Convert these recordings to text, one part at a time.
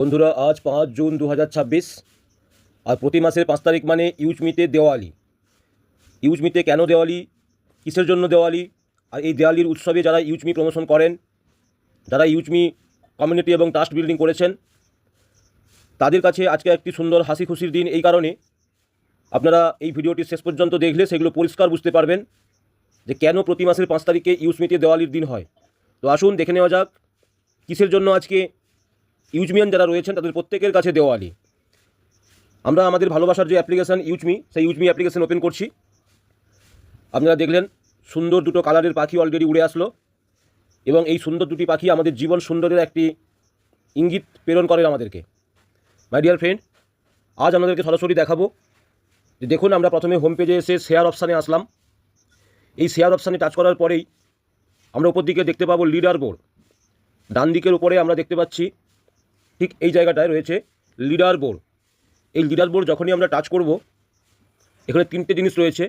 বন্ধুরা, আজ 5 জুন 2026। আর প্রতি মাসের 5 তারিখ মানে ইউজমিতে দেওয়ালি। ইউজমিতে কেন দেওয়ালি, কিসের জন্য দেওয়ালি, আর এই দেওয়ালির উৎসবে যারা ইউজমি প্রমোশন করেন, যারা ইউজমি কমিউনিটি এবং ট্রাস্ট বিল্ডিং করেছেন, তাদের কাছে আজকে একটি সুন্দর হাসি খুশির দিন। এই কারণে আপনারা এই ভিডিওটি শেষ পর্যন্ত দেখলে সেগুলো পরিষ্কার বুঝতে পারবেন যে কেন প্রতি মাসের 5 তারিখে ইউজমিতে দেওয়ালির দিন হয়। তো আসুন দেখে নেওয়া যাক কিসের জন্য আজকে ইউজমিয়ান যারা রয়েছেন তাদের প্রত্যেকের কাছে দেওয়ালি। আমরা আমাদের ভালোবাসার যে অ্যাপ্লিকেশান ইউজমি, সেই ইউজমি অ্যাপ্লিকেশান ওপেন করছি। আপনারা দেখলেন সুন্দর দুটো কালারের পাখি অলরেডি উড়ে আসলো, এবং এই সুন্দর দুটি পাখি আমাদের জীবন সুন্দরের একটি ইঙ্গিত প্রেরণ করেন আমাদেরকে। মাই ডিয়ার ফ্রেন্ড, আজ আপনাদেরকে সরাসরি দেখাবো যে দেখুন, আমরা প্রথমে হোম পেজে এসে শেয়ার অপশানে আসলাম। এই শেয়ার অপশানে টাচ করার পরেই আমরা উপর দিকে দেখতে পাবো লিডার বোর্ড। ডান দিকের উপরে আমরা দেখতে পাচ্ছি ঠিক এই জায়গাটায় রয়েছে লিডার বোর্ড। এই লিডার বোর্ড যখনই আমরা টাচ করব, এখানে 3টে জিনিস রয়েছে: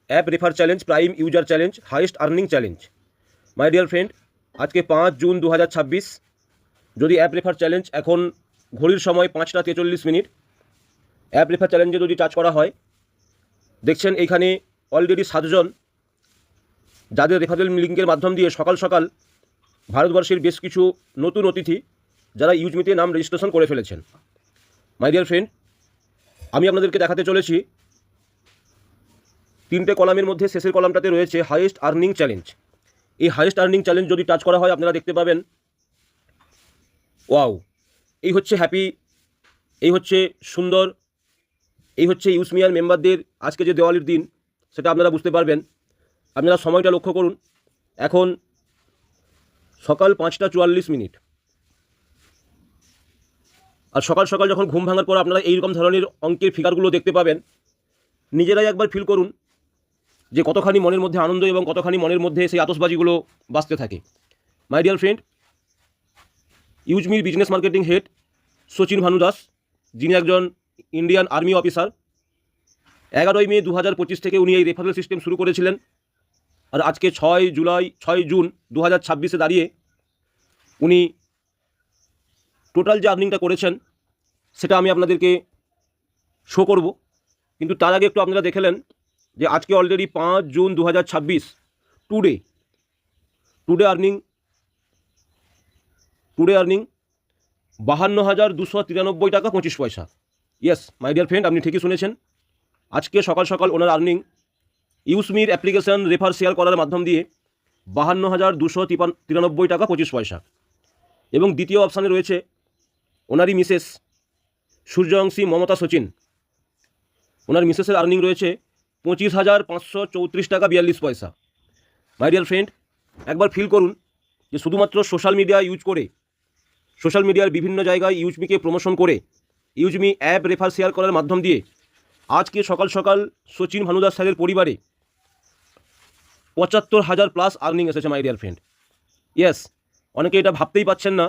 app refer challenge, prime user challenge, highest earning challenge. মাই ডিয়ার ফ্রেন্ড, আজকে 5 জুন 2026। যদি অ্যাপ রেফার চ্যালেঞ্জ, এখন ঘড়ির সময় 5টা 43 মিনিট, অ্যাপ রেফার চ্যালেঞ্জে যদি টাচ করা হয়, দেখছেন এইখানে অলরেডি 7জন যাদের রেফারেল লিঙ্কের মাধ্যম দিয়ে সকাল সকাল ভারতবর্ষের বেশ কিছু নতুন অতিথি যারা ইউজমিতে নাম রেজিস্ট্রেশন করে ফেলেছেন। মাই ডিয়ার ফ্রেন্ড, আমি আপনাদেরকে দেখাতে চলেছি 3টে কলামের মধ্যে শেষের কলামটাতে রয়েছে হাইয়েস্ট আর্নিং চ্যালেঞ্জ। এই হাইয়েস্ট আর্নিং চ্যালেঞ্জ যদি টাচ করা হয়, আপনারা দেখতে পাবেন ওয়াও, এই হচ্ছে হ্যাপি, এই হচ্ছে সুন্দর, এই হচ্ছে ইউজমিয়ান মেম্বারদের আজকে যে দেওয়ালির দিন, সেটা আপনারা বুঝতে পারবেন। আপনারা সময়টা লক্ষ্য করুন, এখন সকাল 5টা 44 মিনিট। আর সকাল সকাল যখন ঘুম ভাঙার পর আপনারা এইরকম ধরনের অঙ্কের ফিগারগুলো দেখতে পাবেন, নিজেরাই একবার ফিল করুন যে কতখানি মনের মধ্যে আনন্দ এবং কতখানি মনের মধ্যে সেই আতশবাজিগুলো বাজতে থাকে। মাই ডিয়ার ফ্রেন্ড, ইউজমির business marketing head Sachin Bhanu Das, যিনি একজন ইন্ডিয়ান আর্মি অফিসার, 11ই মে 2025 থেকে উনি এই রেফারেল সিস্টেম শুরু করেছিলেন। আর আজকে 6 জুন 2026-এ দাঁড়িয়ে উনি টোটাল যে আর্নিংটা করেছেন সেটা আমি আপনাদেরকে শো করব। কিন্তু তার আগে একটু আপনারা দেখলেন যে আজকে অলরেডি 5 জুন 2026, টুডে আর্নিং 52,293 টাকা 25 পয়সা। ইয়েস মাই ডিয়ার ফ্রেন্ড, আপনি ঠিকই শুনেছেন। আজকে সকাল সকাল ওনার আর্নিং ইউজমির অ্যাপ্লিকেশান রেফার শেয়ার করার মাধ্যম দিয়ে 52,293 টাকা 25 পয়সা। এবং দ্বিতীয় অপশানে রয়েছে ওনারই মিসেস সূর্যবংশী মমতা সচিন। ওনার মিসেসের আর্নিং রয়েছে 25,534 টাকা 42 পয়সা। মাই ডিয়ার ফ্রেন্ড, একবার ফিল করুন যে শুধুমাত্র সোশ্যাল মিডিয়া ইউজ করে, সোশ্যাল মিডিয়ার বিভিন্ন জায়গায় ইউজমিকে প্রমোশন করে, ইউজমি অ্যাপ রেফার শেয়ার করার মাধ্যম দিয়ে আজকে সকাল সকাল সচিন ভানুদাস স্যারের পরিবারে 75,000+ আর্নিং এসেছে। মাই ডিয়ার ফ্রেন্ড, ইয়েস, অনেকে এটা ভাবতেই পাচ্ছেন না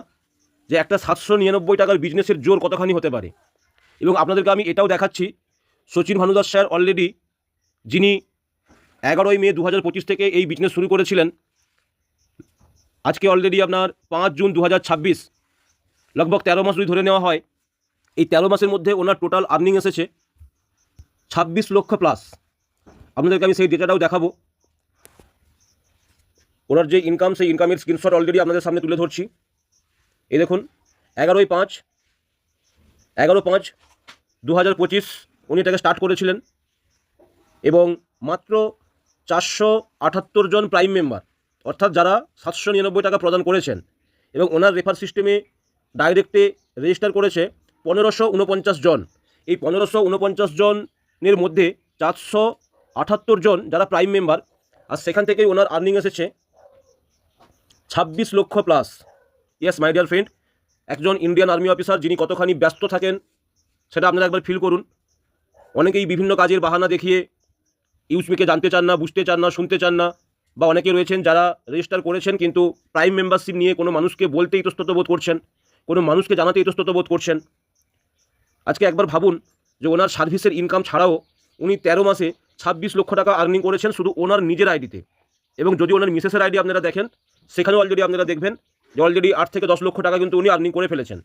যে একটা 799 টাকার বিজনেসের জোর কতখানি হতে পারে। এবং আপনাদেরকে আমি এটাও দেখাচ্ছি, সচিন ভানুদাস স্যার অলরেডি, যিনি 11ই মে 2025 থেকে এই বিজনেস শুরু করেছিলেন, আজকে অলরেডি আপনার 5 জুন 2026, লগভগ 13 মাস যদি ধরে নেওয়া হয়, এই 13 মাসের মধ্যে ওনার টোটাল আর্নিং এসেছে 26 লক্ষ প্লাস। আপনাদেরকে আমি সেই ডেটাটাও দেখাবো। ওনার যে ইনকাম, সেই ইনকামের স্ক্রিনশট অলরেডি আপনাদের সামনে তুলে ধরছি। এই দেখুন, 11/5/2025 উনি এটাকে স্টার্ট করেছিলেন, এবং মাত্র 478 জন প্রাইম মেম্বার, অর্থাৎ যারা 799 টাকা প্রদান করেছেন, এবং ওনার রেফার সিস্টেমে ডাইরেক্টে রেজিস্টার করেছে 1549 জন। এই 1549 জনের মধ্যে 478 জন যারা প্রাইম মেম্বার, আর সেখান থেকেই ওনার আর্নিং এসেছে 26 লক্ষ plus. Yes my dear friend, একজন ইন্ডিয়ান আর্মি অফিসার যিনি কতখানি ব্যস্ত থাকেন সেটা আপনারা একবার ফিল করুন। অনেকেই বিভিন্ন কাজের বাহানা দেখিয়ে ইউজমিকে জানতে চান না, বুঝতে চান না, শুনতে চান না, বা অনেকে রয়েছেন যারা রেজিস্টার করেছেন কিন্তু প্রাইম মেম্বারশিপ নিয়ে কোনো মানুষকে বলতে ইতস্তত বোধ করছেন, কোনো মানুষকে জানাতে ইতস্তত বোধ করছেন। আজকে একবার ভাবুন যে ওনার সার্ভিসের ইনকাম ছাড়াও উনি 13 মাসে 26 লক্ষ টাকা আর্নিং করেছেন শুধু ওনার নিজের আইডিতে। এবং যদি ওনার মিসেসের আইডি আপনারা দেখেন, সেখানেও অলরেডি আপনারা দেখবেন যে অলরেডি 8 থেকে 10 লক্ষ টাকা কিন্তু উনি আর্নিং করে ফেলেছেন।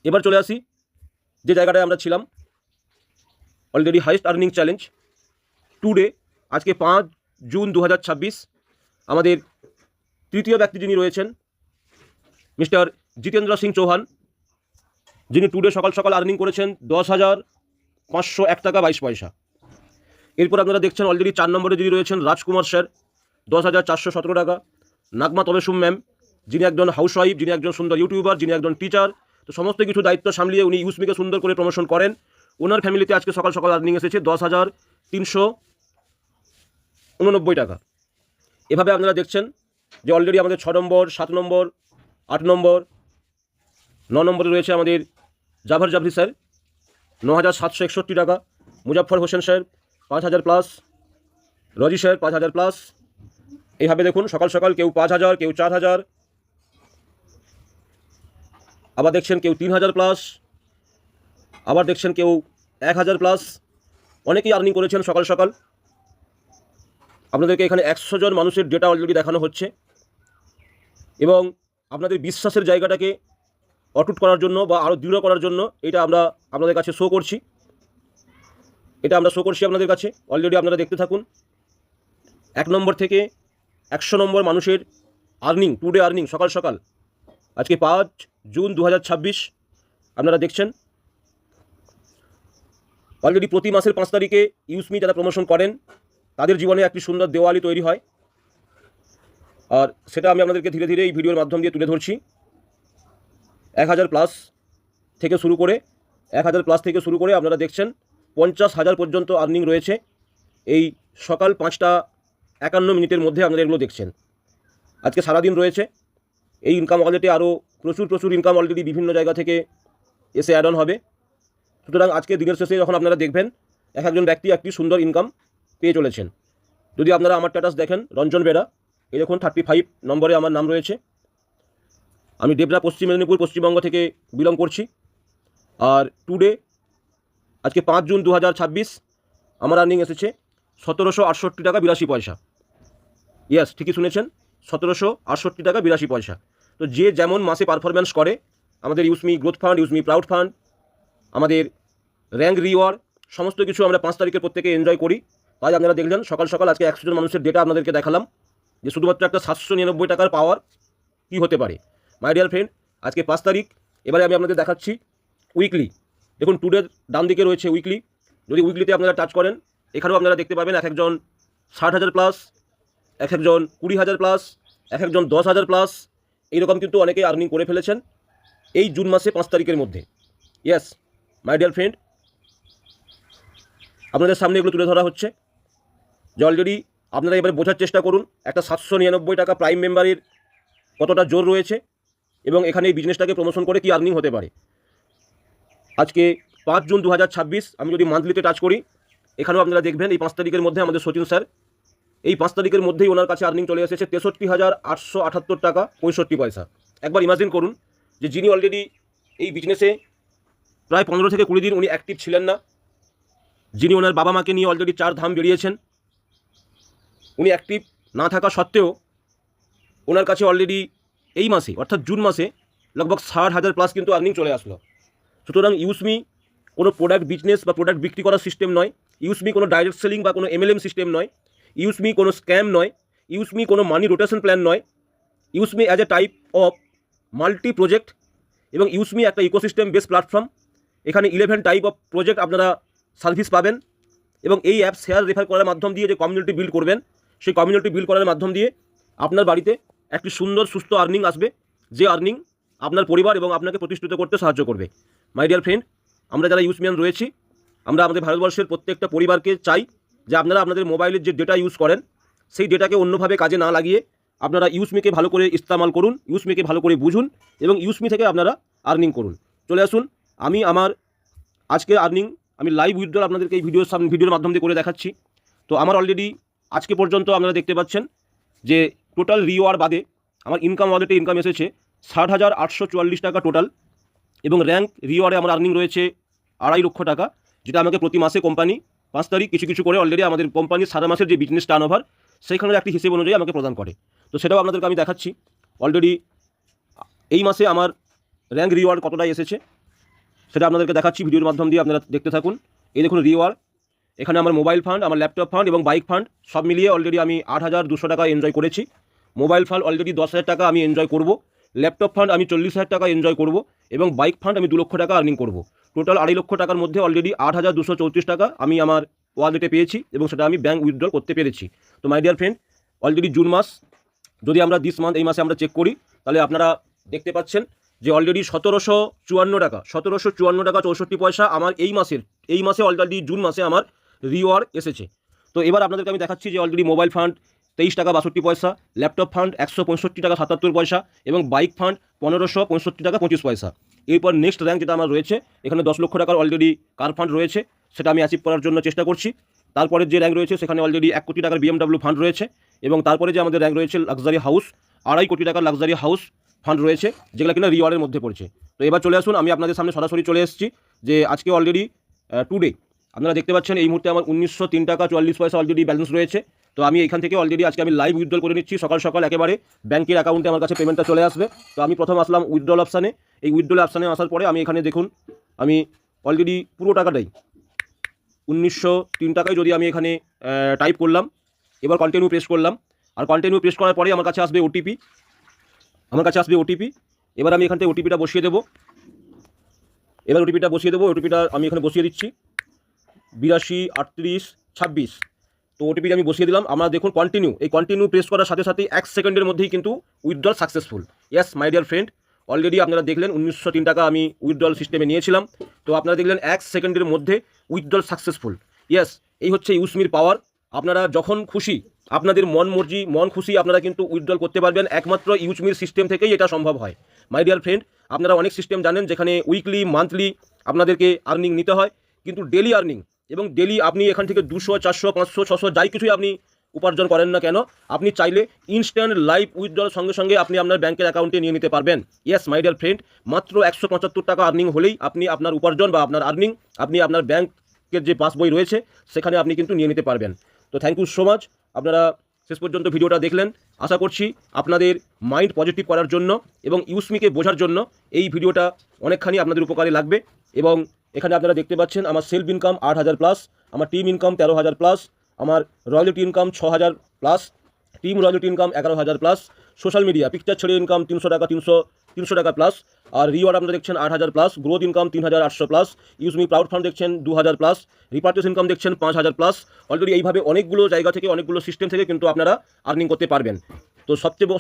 এবার চলে আসি যে জায়গাটায় আমরা ছিলাম, already highest earning challenge today. আজকে 5 জুন 2026 আমাদের তৃতীয় ব্যক্তি যিনি রয়েছেন মিস্টার জিতেন্দ্র সিং চৌহান, যিনি টুডে সকাল সকাল আর্নিং করেছেন 10,501 টাকা 22 পয়সা। এরপর আপনারা দেখছেন অলরেডি 4 নম্বরে যিনি রয়েছেন রাজকুমার স্যার, 10,417 টাকা। নাগমা তবেসুম ম্যাম, যিনি একজন হাউসওয়াইফ, যিনি একজন সুন্দর ইউটিউবার, যিনি একজন টিচার, তো সমস্ত কিছু দায়িত্ব সামলিয়ে উনি ইউসমিকে সুন্দর করে প্রমোশন করেন। ওনার ফ্যামিলিতে আজকে সকাল সকাল আর্নিং এসেছে 10,389 টাকা। এভাবে আপনারা দেখছেন যে অলরেডি আমাদের 6 নম্বর, 7 নম্বর, 8 নম্বর, 9 নম্বরে রয়েছে আমাদের জাভার জাভরি স্যার, 9,761 টাকা। Muzaffar Hossain sir 5,000 plus. Raji sir 5,000 plus. এইভাবে দেখুন সকাল সকাল কেউ 5,000, কেউ 4,000, আবার দেখছেন কেউ 3,000 প্লাস, আবার দেখছেন কেউ 1,000 প্লাস। অনেকেই আর্নিং করেছেন সকাল সকাল। আপনাদেরকে এখানে 100 জন মানুষের ডেটা অলরেডি দেখানো হচ্ছে এবং আপনাদের বিশ্বাসের জায়গাটাকে অটুট করার জন্য বা আরও দৃঢ় করার জন্য এটা আমরা আপনাদের কাছে শো করছি। আপনাদের কাছে অলরেডি আপনারা দেখতে থাকুন। 1 নম্বর থেকে 100 নম্বর মানুষের আর্নিং, টুডে আর্নিং সকাল সকাল আজকে 5 জুন 2026 আপনারা দেখছেন। অলরেডি প্রতি মাসের 5 তারিখে ইউসমি যারা প্রমোশন করেন তাদের জীবনে একটি সুন্দর দেওয়ালি তৈরি হয়, আর সেটা আমি আপনাদেরকে ধীরে ধীরে এই ভিডিওর মাধ্যম দিয়ে তুলে ধরছি। 1,000 প্লাস থেকে শুরু করে আপনারা দেখছেন 50,000 পর্যন্ত আর্নিং রয়েছে এই সকাল 5:51 মধ্যে। আপনারা এগুলো দেখছেন। আজকে সারাদিন রয়েছে এই ইনকাম ওয়ালেটে, আরও প্রচুর ইনকাম অলরেডি বিভিন্ন জায়গা থেকে এসে অ্যাড অন হবে। সুতরাং আজকে দিনের শেষে যখন আপনারা দেখবেন এক একজন ব্যক্তি একটি সুন্দর ইনকাম পেয়ে চলেছেন। যদি আপনারা আমার স্ট্যাটাস দেখেন, রঞ্জন বেরা, এই দেখুন 35 নম্বরে আমার নাম রয়েছে। আমি ডেবরা, পশ্চিম মেদিনীপুর, পশ্চিমবঙ্গ থেকে বিলং করছি। আর টুডে আজকে 5 জুন 2026 আমার আর্নিং এসেছে 1768 টাকা 82 পয়সা। ইয়েস, ঠিকই শুনেছেন, 1768 টাকা 82 পয়সা। তো যে যেমন মাসে পারফরমেন্স করে, আমাদের ইউসমি গ্রোথ ফান্ড, ইউসমি প্রাউড ফান্ড, আমাদের র্যাঙ্ক রিওয়ার্ড, সমস্ত কিছু আমরা 5 তারিখের প্রত্যেকে এনজয় করি। তাই আপনারা দেখলেন সকাল সকাল আজকে 100 জন মানুষের ডেটা আপনাদেরকে দেখালাম যে শুধুমাত্র একটা 799 টাকার পাওয়ার কী হতে পারে। মাই ডিয়ার ফ্রেন্ড, আজকে 5 তারিখ। এবারে আমি আপনাদের দেখাচ্ছি উইকলি। দেখুন টুডের ডান দিকে রয়েছে উইকলি। যদি উইকলিতে আপনারা টাচ করেন, এখানেও আপনারা দেখতে পাবেন এক একজন 60,000 প্লাস, এক একজন 20,000 প্লাস, এক একজন 10,000 প্লাস, এইরকম কিন্তু অনেকে আর্নিং করে ফেলেছেন এই জুন মাসে 5 তারিখের মধ্যে। ইয়েস মাই ডিয়ার ফ্রেন্ড, আপনাদের সামনে এগুলো তুলে ধরা হচ্ছে যে অলরেডি আপনারা এবারে বোঝার চেষ্টা করুন একটা 799 টাকা প্রাইম মেম্বারের কতটা জোর রয়েছে এবং এখানে এই বিজনেসটাকে প্রমোশন করে কি আর্নিং হতে পারে। আজকে 5 জুন 2026 আমি যদি মান্থলিতে টাচ করি, এখানেও আপনারা দেখবেন এই 5 তারিখের মধ্যে আমাদের সচিন স্যার, এই 5 তারিখের মধ্যেই ওনার কাছে আর্নিং চলে এসেছে 63,878 টাকা 65 পয়সা। একবার ইমাজিন করুন যে যিনি অলরেডি এই বিজনেসে প্রায় 15 থেকে 20 দিন উনি অ্যাক্টিভ ছিলেন না, যিনি ওনার বাবা মাকে নিয়ে অলরেডি 4 ধাম বেরিয়েছেন, উনি অ্যাক্টিভ না থাকা সত্ত্বেও ওনার কাছে অলরেডি এই মাসে অর্থাৎ জুন মাসে লগভগ 60,000 প্লাস কিন্তু আর্নিং চলে আসলো। সুতরাং ইউসমি কোনো প্রোডাক্ট বিজনেস বা প্রোডাক্ট বিক্রি করার সিস্টেম নয়, ইউসমি কোনো ডাইরেক্ট সেলিং বা কোনো MLM সিস্টেম নয়, ইউসমি কোনো স্ক্যাম নয়, ইউসমি কোনো মানি রোটেশন প্ল্যান নয়। ইউসমি as a type of multi project এবং ইউসমি একটা ইকোসিস্টেম বেস প্ল্যাটফর্ম। এখানে 11 টাইপ অফ প্রজেক্ট আপনারা সার্ভিস পাবেন এবং এই অ্যাপ শেয়ার রেফার করার মাধ্যম দিয়ে যে কমিউনিটি বিল্ড করবেন, সেই কমিউনিটি বিল্ড করার মাধ্যম দিয়ে আপনার বাড়িতে একটি সুন্দর সুস্থ আর্নিং আসবে, যে আর্নিং আপনার পরিবার এবং আপনাকে প্রতিষ্ঠিত করতে সাহায্য করবে। মাই ডিয়ার ফ্রেন্ড, আমরা যারা ইউসমিয়ান রয়েছি, আমরা আমাদের ভারতবর্ষের প্রত্যেকটা পরিবারকে চাই যে আপনারা আপনাদের মোবাইলের যে ডেটা ইউজ করেন সেই ডেটাকে অন্যভাবে কাজে না লাগিয়ে আপনারা ইউসমিকে ভালো করে ইস্তেমাল করুন, ইউসমিকে ভালো করে বুঝুন এবং ইউসমি থেকে আপনারা আর্নিং করুন। চলে আসুন, আমি আমার আজকে আর্নিং আমি লাইভ উইথড্রল আপনাদেরকে এই ভিডিওর মাধ্যম দিয়ে করে দেখাচ্ছি। তো আমার অলরেডি আজকে পর্যন্ত আপনারা দেখতে পাচ্ছেন যে টোটাল রিওয়ার্ড বাদে আমার ইনকাম ওয়ালেটে ইনকাম এসেছে 60,844 টাকা টোটাল এবং র্যাঙ্ক রিওয়ার্ডে আমার আর্নিং রয়েছে 2.5 লক্ষ টাকা, যেটা আমাকে প্রতি মাসে কোম্পানি 5 তারিখ কিছু করে অলরেডি আমাদের কোম্পানির সারা মাসের যে বিজনেস টার্নওভার সেইখানের একটি হিসেব অনুযায়ী আমাকে প্রদান করে। তো সেটাও আপনাদেরকে আমি দেখাচ্ছি অলরেডি এই মাসে আমার র্যাঙ্ক রিওয়ার্ড কতটা এসেছে। সেটা আপনাদেরকে দেখাচ্ছি ভিডিওর মাধ্যম দিয়ে, আপনারা দেখতে থাকুন। এই দেখুন রিওয়ার্ড, এখানে আমার মোবাইল ফান্ড, আমার ল্যাপটপ ফান্ড এবং বাইক ফান্ড সব মিলিয়ে অলরেডি আমি 8,200 টাকা এনজয় করেছি। মোবাইল ফান্ড অলরেডি 10,000 টাকা আমি এনজয় করব, ল্যাপটপ ফান্ড আমি 40,000 টাকা এনজয় করব এবং বাইক ফান্ড আমি 2 লক্ষ টাকা আর্নিং করব। টোটাল 2.5 লক্ষ টাকার মধ্যে অলরেডি 8,234 টাকা আমি আমার ওয়ালেটে পেয়েছি এবং সেটা আমি ব্যাঙ্ক উইথড্রল করতে পেরেছি। তো my dear friend, already June মাস, যদি আমরা দিস মান্থ এই মাসে আমরা চেক করি তাহলে আপনারা দেখতে পাচ্ছেন যে অলরেডি 1754 টাকা 64 পয়সা আমার এই মাসে অলরেডি জুন মাসে আমার রিওয়ার্ড এসেছে। তো এবার আপনাদেরকে আমি দেখাচ্ছি যে অলরেডি মোবাইল ফান্ড 23 টাকা 62 পয়সা, ল্যাপটপ ফান্ড 165 টাকা 77 পয়সা এবং বাইক ফান্ড 1565 টাকা 25 পয়সা। এরপর নেক্সট র্যাঙ্ক যেটা আমার রয়েছে, এখানে 10 লক্ষ টাকার অলরেডি কার ফান্ড রয়েছে, সেটা আমি অ্যাচিভ করার জন্য চেষ্টা করছি। তারপরে যে র্যাঙ্ক রয়েছে সেখানে অলরেডি 1 কোটি টাকার BMW ফান্ড রয়েছে এবং তারপরে যে আমাদের র্যাঙ্ক রয়েছে লাক্সারি হাউস, 2.5 কোটি টাকার লাক্সারি হাউস ফান্ড রয়েছে, যেগুলো কিনা রিওয়ার্ডের মধ্যে পড়ছে। তো এবার চলে আসুন, আমি আপনাদের সামনে সরাসরি চলে এসেছি যে আজকে অলরেডি টুডে আপনারা দেখতে পাচ্ছেন এই মুহূর্তে আমার 1903 টাকা 44 পয়সা অলরেডি ব্যালেন্স রয়েছে। তো আমি এখান থেকে অলরেডি আজকে আমি লাইভ উইথড্রল করে নিচ্ছি, সকাল সকাল একেবারে ব্যাংকের অ্যাকাউন্টে আমার কাছে পেমেন্টটা চলে আসবে। তো আমি প্রথম আসলাম উইথড্রল অপশানে। এই উইথড্রল অপশানে আসার পরে আমি এখানে দেখুন আমি অলরেডি পুরো টাকাটাই 1903 টাকায় যদি আমি এখানে টাইপ করলাম, এবার কন্টিনিউ প্রেস করলাম, আর কন্টিনিউ প্রেস করার পরে আমার কাছে আসবে ওটিপি। এবার আমি এখান থেকে ওটিপিটা বসিয়ে দেবো। ওটিপিটা আমি এখানে বসিয়ে দিচ্ছি 823826। তো ওটিপিটা আমি বসিয়ে দিলাম। আমরা দেখুন কন্টিনিউ প্রেস করার সাথে সাথে 1 সেকেন্ডের মধ্যেই কিন্তু withdrawal successful. Yes my dear friend, already আপনারা দেখলেন 1903 টাকা আমি উইথড্রল সিস্টেমে নিয়েছিলাম। তো আপনারা দেখলেন 1 সেকেন্ডের মধ্যে উইথড্রল সাকসেসফুল। ইয়েস, এই হচ্ছে ইউসমির পাওয়ার। আপনারা যখন খুশি, আপনাদের মন মর্জি, মন খুশি আপনারা কিন্তু উইথড্রল করতে পারবেন। একমাত্র ইউসমির সিস্টেম থেকেই এটা সম্ভব হয়। মাই ডিয়ার ফ্রেন্ড, আপনারা অনেক সিস্টেম জানেন যেখানে উইকলি, মান্থলি আপনাদেরকে আর্নিং নিতে হয়, কিন্তু ডেলি আর্নিং এবং ডেলি আপনি এখান থেকে 200, 400, 500, 600 যাই কিছুই আপনি উপার্জন করেন না কেন, আপনি চাইলে ইনস্ট্যান্ট লাইভ উইথড্রল সঙ্গে সঙ্গে আপনি আপনার ব্যাংকের অ্যাকাউন্টে নিয়ে নিতে পারবেন। ইয়েস মাই ডিয়ার ফ্রেন্ড, মাত্র 175 টাকা আর্নিং হলেই আপনি আপনার উপার্জন বা আপনার আর্নিং আপনি আপনার ব্যাংকের যে পাসবই রয়েছে সেখানে আপনি কিন্তু নিয়ে নিতে পারবেন। তো থ্যাংক ইউ সো মাচ, আপনারা শেষ পর্যন্ত ভিডিওটা দেখলেন। আশা করছি আপনাদের মাইন্ড পজিটিভ করার জন্য এবং ইউসমিকে বোঝার জন্য এই ভিডিওটা অনেকখানি আপনাদের উপকারে লাগবে। এবং এখানে আপনারা দেখতে পাচ্ছেন আমার সেলফ ইনকাম 8,000+, আমার টিম ইনকাম 13,000+, আমার royalty income 6,000+, team royalty income 11,000+, social media picture ছেড়ে ইনকাম 300 টাকা প্লাস, আর রিওয়ার্ড আপনারা দেখছেন 8,000+, গ্রোথ ইনকাম 3,800+, ইউসমি প্রাউড ফান্ড দেখছেন 2,000+, রিপার্টেস ইনকাম দেখছেন 5,000+। অলরেডি এইভাবে অনেকগুলো জায়গা থেকে, অনেকগুলো সিস্টেম থেকে কিন্তু আপনারা আর্নিং করতে পারবেন। তো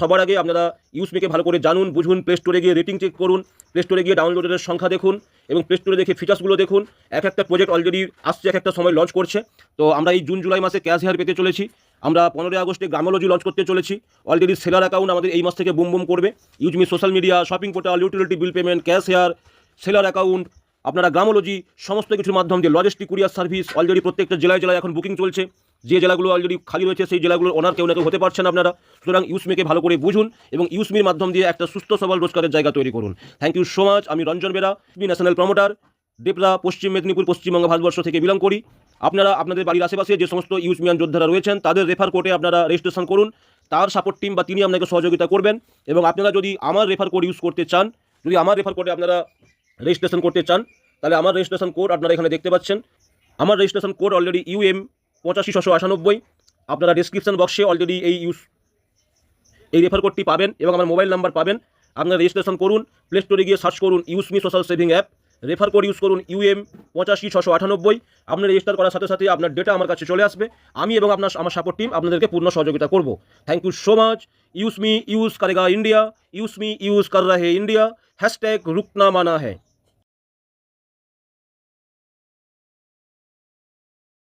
সবার আগে আপনারা ইউসমিকে ভালো করে জানুন, বুঝুন, প্লে স্টোরে গিয়ে রেটিং চেক করুন, প্লে স্টোরে গিয়ে ডাউনলোডের সংখ্যা দেখুন এবং প্লে স্টোরে দেখে ফিচার্সগুলো দেখুন। এক একটা প্রজেক্ট অলরেডি আসছে, এক একটা সময় লঞ্চ করছে। তো আমরা এই জুন জুলাই মাসে ক্যাশ হেয়ার পেতে চলেছি, আমরা 15 আগস্টে গ্রামোলজি লঞ্চ করতে চলেছি। অলরেডি সেলার অ্যাকাউন্ট আমাদের এই মাস থেকে বুম বুম করবে। ইউজমি social media, shopping portal, utility bill payment, cash here, seller account, আপনারা গ্রামোলজি সমস্ত কিছুর মাধ্যম দিয়ে লজিস্টিক কুরিয়ার সার্ভিস অলরেডি প্রত্যেকটা জেলায় এখন বুকিং চলছে। যে জেলাগুলো অলরেডি খালি রয়েছে সেই জেলাগুলোর ওনার কেউ না কেউ হতে পারছেন আপনারা। সুতরাং ইউসমিকে ভালো করে বুঝুন এবং ইউসমির মাধ্যম দিয়ে একটা সুস্থ সবল রোজগারের জায়গা তৈরি করুন। Thank you so much. আমি রঞ্জন বেরা, ন্যাশনাল প্রমোটার, ডেপরা, পশ্চিম মেদিনীপুর, পশ্চিমবঙ্গ, ভারতবর্ষ থেকে বিলং করি। আপনারা আপনাদের বাড়ির আশেপাশে যে সমস্ত ইউসমিয়ান যোদ্ধারা রয়েছেন তাদের রেফার কোডে আপনারা রেজিস্ট্রেশন করুন। তার সাপোর্ট টিম বা তিনি আপনাকে সহযোগিতা করবেন। এবং আপনারা যদি আমার রেফার কোড ইউজ করতে চান, যদি আমার রেফার কোডে আপনারা রেজিস্ট্রেশন করতে চান, তাহলে আমার রেজিস্ট্রেশন কোড আপনারা এখানে দেখতে পাচ্ছেন। আমার রেজিস্ট্রেশন কোড অলরেডি UM 85,698। আপনারা ডিসক্রিপশন বক্সে অলরেডি এই রেফার কোডটি পাবেন এবং আমার মোবাইল নাম্বার পাবেন। আপনারা রেজিস্ট্রেশন করুন, প্লে স্টোরে গিয়ে সার্চ করুন ইউসমি social saving app, refer code use করুন UM 85,698। আপনি রেজিস্টার করার সাথে সাথে আপনার ডেটা আমার কাছে চলে আসবে। আমি এবং আমার সাপোর্ট টিম আপনাদেরকে পূর্ণ সহযোগিতা করব। Thank you so much. ইউসমি ইউজ করেগা ইন্ডিয়া, ইউসমি ইউজ কর রহে ইন্ডিয়া, #रुकना माना है।